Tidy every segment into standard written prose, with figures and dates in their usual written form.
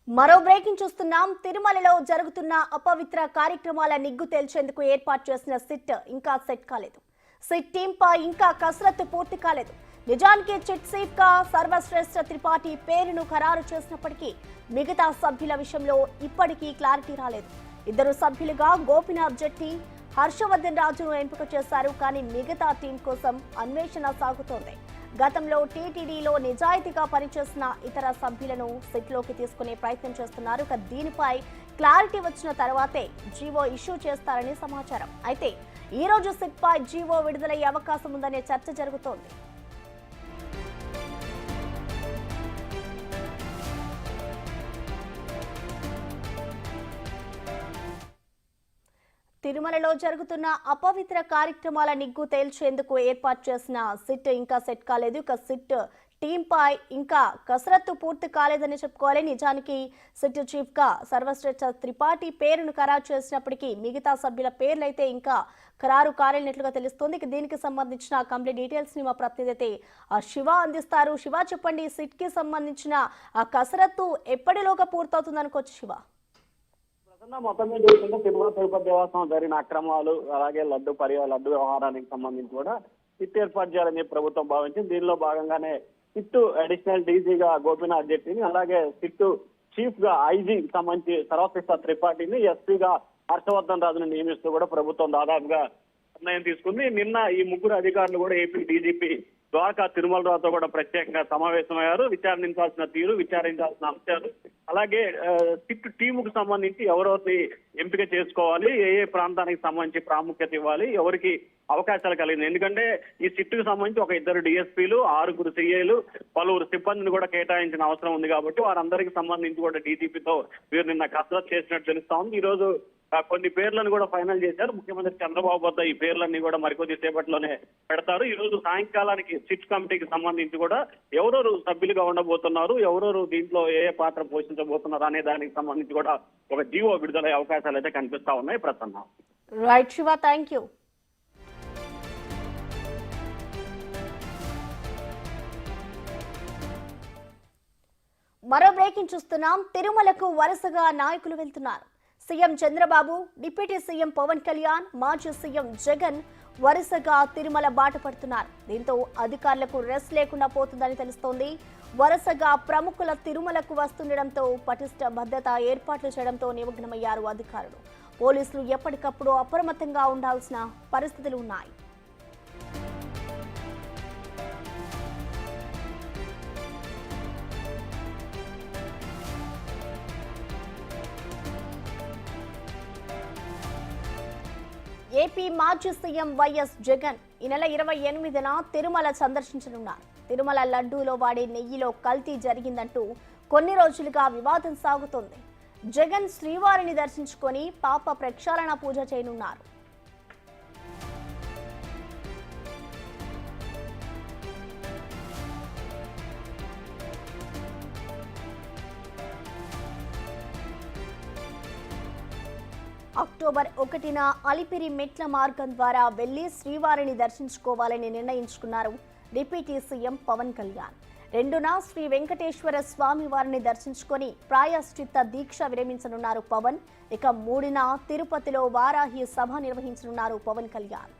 మరో బ్రేకింగ్ చూస్తున్నాం. తిరుమలలో జరుగుతున్న అపవిత్ర కార్యక్రమాల నిగ్గు తేల్చేందుకు ఏర్పాటు చేసిన సిట్ ఇంకా సెట్ కాలేదు. సిట్ టీం పై ఇంకా కసరత్తు పూర్తి కాలేదు. నిజానికి చిట్ చీఫ్ గా సర్వశ్రేష్ఠ త్రిపాఠి పేరును ఖరారు చేసినప్పటికీ మిగతా సభ్యుల విషయంలో ఇప్పటికీ క్లారిటీ రాలేదు. ఇద్దరు సభ్యులుగా గోపీనాథ్ జెట్టి, హర్షవర్ధన్ రాజును ఎంపిక చేశారు. కానీ మిగతా టీం కోసం అన్వేషణ సాగుతోంది. గతంలో టీటీడీలో నిజాయితీగా పనిచేసిన ఇతర సభ్యులను సెట్లోకి తీసుకునే ప్రయత్నం చేస్తున్నారు. దీనిపై క్లారిటీ వచ్చిన తర్వాతే జీవో ఇష్యూ చేస్తారని సమాచారం. అయితే ఈ రోజు సిట్ పై జీవో విడుదలయ్యే అవకాశం ఉందనే చర్చ జరుగుతోంది. తిరుమలలో జరుగుతున్న అపవిత్ర కార్యక్రమాల నిగ్గు తేల్చేందుకు ఏర్పాటు చేసిన సిట్ ఇంకా సెట్ కాలేదు. సిట్ టీం పై ఇంకా కసరత్తు పూర్తి కాలేదని చెప్పుకోవాలి. నిజానికి సిట్ చీఫ్ గా సర్వశ్రేష్ఠ త్రిపాఠి పేరును ఖరారు చేసినప్పటికీ మిగతా సభ్యుల పేర్లైతే ఇంకా ఖరారు కాలేనట్లుగా తెలుస్తోంది. దీనికి సంబంధించిన కంప్లీట్ డీటెయిల్స్ ని మా ప్రతినిధి శివ అందిస్తారు. శివ, చెప్పండి, సిట్ కి సంబంధించిన ఆ కసరత్తు ఎప్పటిలోగా పూర్తవుతుంది అనుకోవచ్చు? శివ, మొత్తం మీద చూస్తుంటే తిరుమల తిరుపతి దేవస్థానం జరిగిన అక్రమాలు, అలాగే లడ్డు వ్యవహారానికి సంబంధించి కూడా సిట్ ఏర్పాటు చేయాలని ప్రభుత్వం భావించింది. దీనిలో భాగంగానే సిట్ అడిషనల్ డీజీగా గోపీనాథ్ జెట్టిని, అలాగే సిట్ చీఫ్ గా ఐజీకి సంబంధించి సర్వశ్రేష్ఠ త్రిపాఠిని, ఎస్పీగా హర్షవర్ధన్ రాజును నియమిస్తూ కూడా ప్రభుత్వం దాదాపుగా నిర్ణయం తీసుకుంది. నిన్న ఈ ముగ్గురు అధికారులు కూడా ఏపీ డీజీపీ ద్వారకా తిరుమలరావుతో కూడా ప్రత్యేకంగా సమావేశమయ్యారు. విచారించాల్సిన తీరు, విచారించాల్సిన అంశాలు, అలాగే సిట్ టీముకు సంబంధించి ఎవరెవరిని ఎంపిక చేసుకోవాలి, ఏ ఏ ప్రాంతానికి సంబంధించి ప్రాముఖ్యత ఇవ్వాలి, ఎవరికి అవకాశాలు కలిగింది. ఎందుకంటే ఈ సిట్కు సంబంధించి ఒక 2 డిఎస్పీలు, 6 సిఐలు, పలువురు సిబ్బందిని కూడా కేటాయించిన అవసరం ఉంది. కాబట్టి వారందరికి సంబంధించి కూడా డీజీపీతో వీరు నిన్న కసరత్తు చేసినట్టు తెలుస్తా ఉంది. ఈ రోజు కొన్ని పేర్లను కూడా ఫైనల్ చేశారు. ముఖ్యమంత్రి చంద్రబాబు వద్ద ఈ పేర్లన్నీ కూడా మరికొద్ది సేపట్లోనే పెడతారు. ఈ రోజు సాయంకాలానికి సిట్ కమిటీకి సంబంధించి కూడా ఎవరెవరు సభ్యులుగా ఉండబోతున్నారు, ఎవరెవరు దీంట్లో ఏ పాత్ర పోషించబోతున్నారు అనే దానికి సంబంధించి కూడా ఒక జీవో విడుదలయ్యే అవకాశాలు అయితే కనిపిస్తా ఉన్నాయి. Prasanna. Right Shiva, thank you. మరో బ్రేకింగ్ చూస్తున్నాం. తిరుమలకు వరుసగా నాయకులు వెళ్తున్నారు. CM Chandrababu, deputy CM Pawan Kalyan, మాజీ సీఎం జగన్ వరుసగా తిరుమల బాట పడుతున్నారు. దీంతో అధికారులకు రెస్ట్ లేకుండా పోతుందని తెలుస్తోంది. వరుసగా ప్రముఖుల తిరుమలకు వస్తుండటంతో పటిష్ట భద్రతా ఏర్పాట్లు చేయడంతో నిమగ్నమయ్యారు అధికారులు. పోలీసులు ఎప్పటికప్పుడు అప్రమత్తంగా ఉండాల్సిన పరిస్థితులు ఉన్నాయి. ఏపీ మాజీ సీఎం వైఎస్ జగన్ ఈ నెల 28న తిరుమల సందర్శించనున్నారు. తిరుమల లడ్డూలో వాడే నెయ్యిలో కల్తీ జరిగిందంటూ కొన్ని రోజులుగా వివాదం సాగుతోంది. జగన్ శ్రీవారిని దర్శించుకొని పాప ప్రక్షాళన పూజ చేయనున్నారు. అక్టోబర్ 1న అలిపిరి మెట్ల మార్గం ద్వారా వెళ్లి శ్రీవారిని దర్శించుకోవాలని నిర్ణయించుకున్నారు డిప్యూటీ సీఎం పవన్ కళ్యాణ్. 2న శ్రీ వెంకటేశ్వర స్వామి వారిని దర్శించుకొని ప్రాయశ్చిత్త దీక్ష విరమించనున్నారు పవన్. ఇక 3న తిరుపతిలో వారాహి సభ నిర్వహించనున్నారు పవన్ కళ్యాణ్.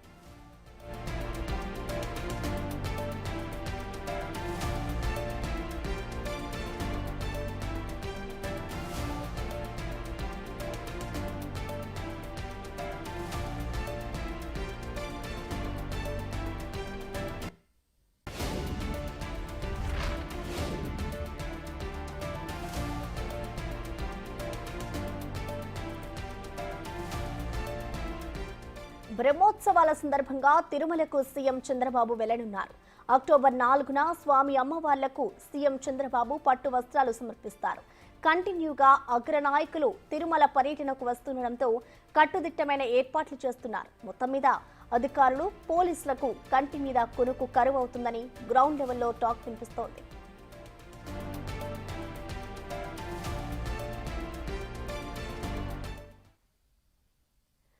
బ్రహ్మోత్సవాల సందర్భంగా తిరుమలకు సీఎం చంద్రబాబు వెళ్లనున్నారు. అక్టోబర్ 4న స్వామి అమ్మవార్లకు సీఎం చంద్రబాబు పట్టు వస్త్రాలు సమర్పిస్తారు. కంటిన్యూగా అగ్రనాయకులు తిరుమల పర్యటనకు వస్తుండటంతో కట్టుదిట్టమైన ఏర్పాట్లు చేస్తున్నారు. మొత్తం మీద అధికారులు, పోలీసులకు కంటి మీద కొనుక్కు కరువు అవుతుందని గ్రౌండ్ లెవెల్లో టాక్ వినిపిస్తోంది.